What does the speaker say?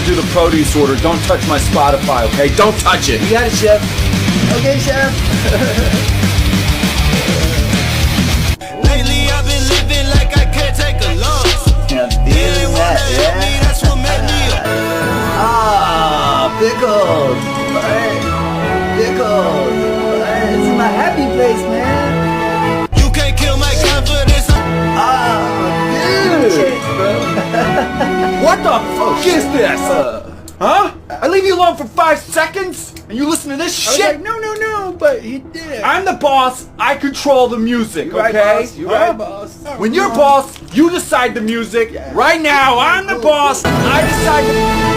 do the produce order. Don't touch my Spotify, okay? Don't touch it. You got it, chef. Okay, chef. Lately I've been living like I can't take a loss. Yeah, feeling that, yeah. That's what made me up. Ah, pickles. Right. Pickles. Right. This is my happy place, man. You can't kill my confidence. Ah, dude. What the fuck is this? Huh? I leave you alone for 5 seconds and you listen to this I was shit? like, no, but he did it. I'm the boss. I control the music, You're right, okay? boss. You're right, boss. When you're boss, you decide the music. Yeah. Right now, I'm the boss. I decide the...